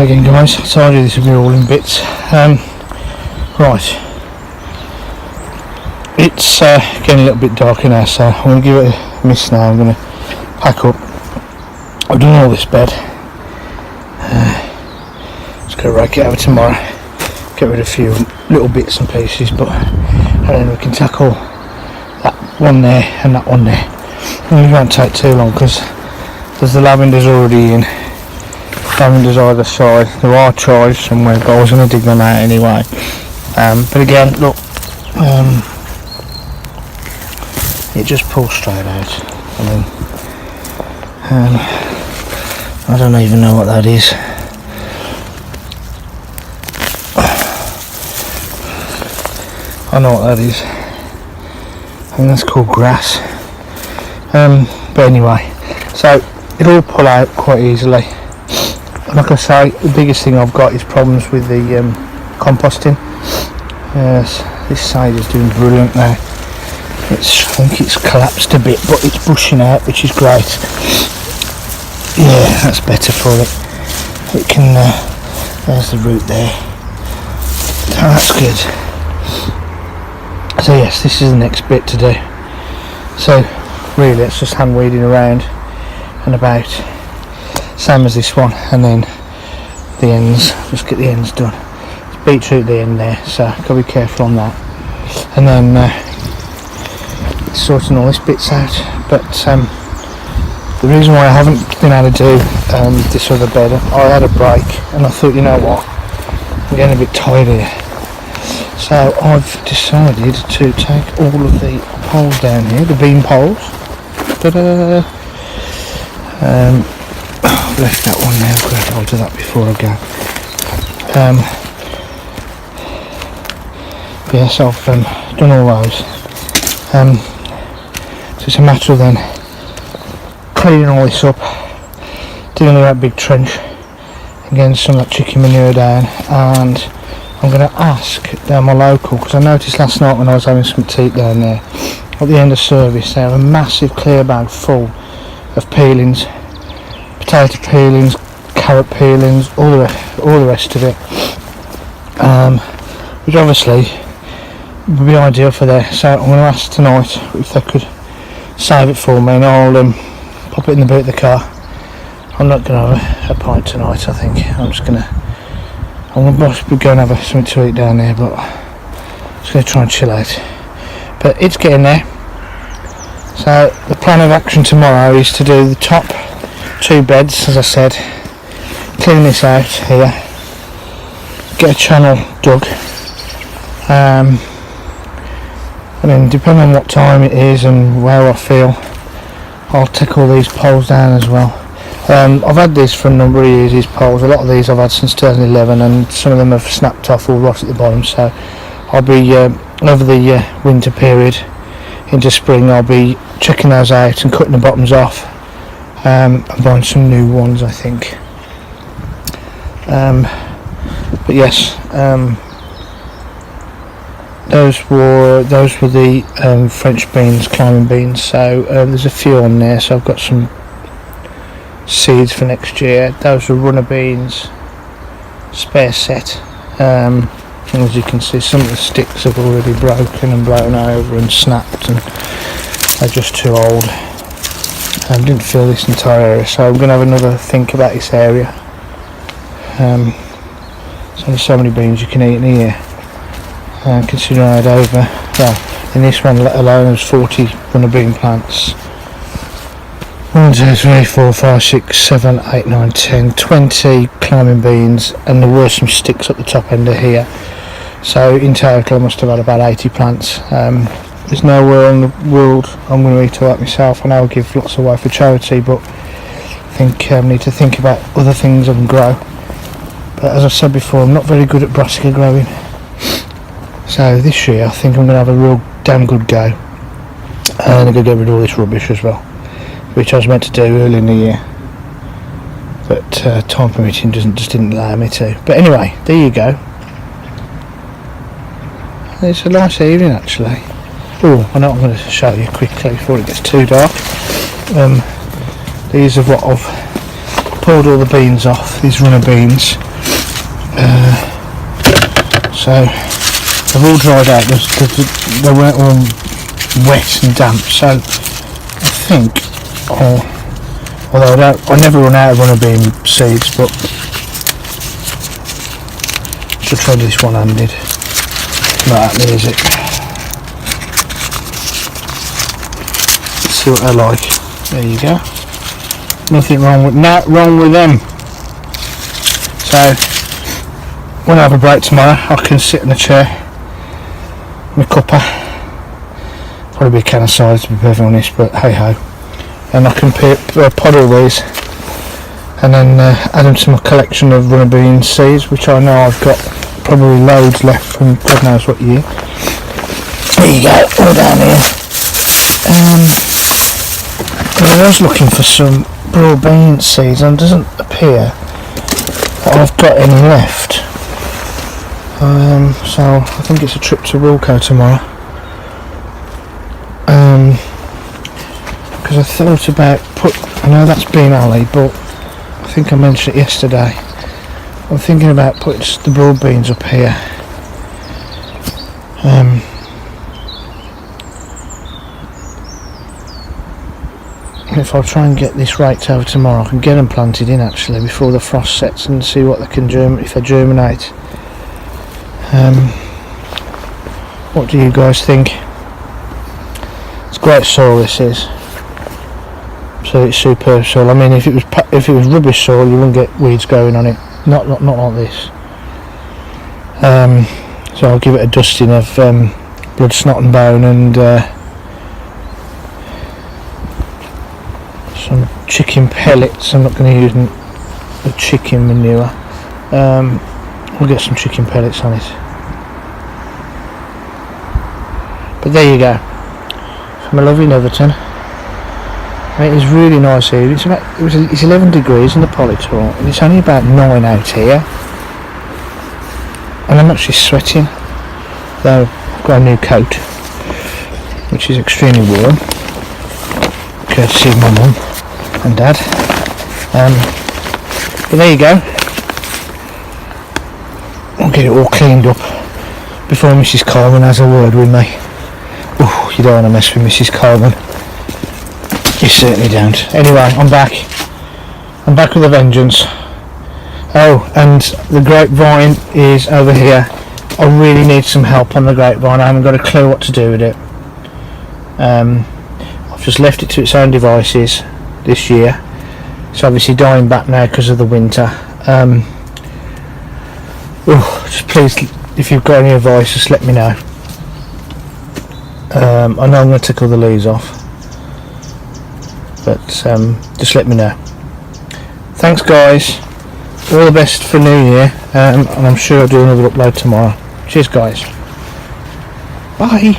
Hi again guys, I told you this would be all in bits. Right, it's getting a little bit darker now, so I'm going to give it a miss now. I'm going to pack up. I've done all this bed. Just going to rake it over tomorrow, get rid of a few little bits and pieces, and then we can tackle that one there and that one there. And it won't take too long because there's the lavenders already in. Lavenders either side. There are chives somewhere, but I was going to dig them out anyway. But again, look, it just pulls straight out. I mean, I don't even know what that is. I know what that is. I think that's called grass. But anyway, so it'll pull out quite easily. Like I say, the biggest thing I've got is problems with the composting. Yes, this side is doing brilliant now. I think it's collapsed a bit, but it's bushing out, which is great. Yeah, that's better for it. It can, there's the root there. So that's good. So yes, this is the next bit to do. So really, it's just hand weeding around and about. Same as this one, and then the ends, just get the ends done. It's beetroot the end there, so gotta be careful on that. And then sorting all these bits out. But the reason why I haven't been able to do this other bed, I had a break and I thought, you know what, I'm getting a bit tired here. So I've decided to take all of the poles down here, the beam poles. Ta-da! I've left that one there, I'll grab hold of that before I go. Yes, I've done all those. So it's a matter of then cleaning all this up, digging that big trench, and getting some of that chicken manure down. And I'm going to ask down my local, because I noticed last night when I was having some tea down there, at the end of service, they have a massive clear bag full of peelings. Potato peelings, carrot peelings, all the rest of it, which obviously would be ideal for there. So I'm going to ask tonight if they could save it for me, and I'll pop it in the boot of the car. I'm not going to have a pint tonight. I think I'm going to go and have something to eat down there, but I'm just going to try and chill out. But it's getting there. So the plan of action tomorrow is to do the top 2 beds, as I said, clean this out here, get a channel dug, and then depending on what time it is and where I feel, I'll take all these poles down as well. I've had these for a number of years, these poles. A lot of these I've had since 2011, and some of them have snapped off or rot at the bottom, so I'll be over the winter period into spring, I'll be checking those out and cutting the bottoms off. And buying some new ones, I think. But yes, those were the French beans, climbing beans. So there's a few on there. So I've got some seeds for next year. Those are runner beans, spare set. As you can see, some of the sticks have already broken and blown over and snapped, and they're just too old. I didn't fill this entire area, so I'm going to have another think about this area. So there's so many beans you can eat in a year. Considering I had over, well, in this one let alone there's 40 runner bean plants. 1, 2, 3, 4, 5, 6, 7, 8, 9, 10, 20 climbing beans, and there were some sticks at the top end of here. So in total I must have had about 80 plants. There's nowhere in the world I'm going to eat all that myself. I know I give lots away for charity, but I think I need to think about other things I can grow. But as I said before, I'm not very good at brassica growing. So this year I think I'm going to have a real damn good go. And I'm going to get rid of all this rubbish as well, which I was meant to do early in the year. But time permitting just didn't allow me to. But anyway, there you go. It's a nice evening actually. Oh, I know what I'm going to show you quickly before it gets too dark. These are what I've pulled all the beans off, these runner beans. So they've all dried out. They weren't all wet and damp. So I think, although I never run out of runner bean seeds, but I should try this one-handed. Right, there's it. Let's see what they're like. There you go. Nothing wrong with them. So when I have a break tomorrow, I can sit in a chair, my cuppa, probably be a can of cider to be perfectly honest, but hey ho, and I can pod all these and then add them to my collection of runner bean seeds, which I know I've got probably loads left from God knows what year. There you go, all down here. I was looking for some broad bean seeds and it doesn't appear that I've got any left. So I think it's a trip to Wilco tomorrow. Because I thought about I know that's Bean Alley, but I think I mentioned it yesterday. I'm thinking about putting the broad beans up here. If I'll try and get this raked over tomorrow, I can get them planted in actually before the frost sets and see what they can if they germinate. What do you guys think? It's great soil, this is. So it's superb soil. I mean, if it was rubbish soil, you wouldn't get weeds growing on it. Not like this. So I'll give it a dusting of blood, snot and bone and some chicken pellets. I'm not going to use the chicken manure. We'll get some chicken pellets on it. But there you go, from a lovely Netherton. It is really nice here. It's 11 degrees in the poly.tunnel and it's only about 9 out here. And I'm actually sweating, though I've got a new coat, which is extremely warm, courtesy of my mum and dad. But there you go. I'll get it all cleaned up before Mrs. Coleman has a word with me. Ooh, you don't want to mess with Mrs. Coleman. You certainly don't. Anyway, I'm back. I'm back with a vengeance. Oh, and the grapevine is over here. I really need some help on the grapevine. I haven't got a clue what to do with it. I've just left it to its own devices this year. It's obviously dying back now because of the winter. Just please, if you've got any advice, just let me know. I know I'm going to take all the leaves off, but just let me know. Thanks guys, all the best for New Year, and I'm sure I'll do another upload tomorrow. Cheers guys, bye.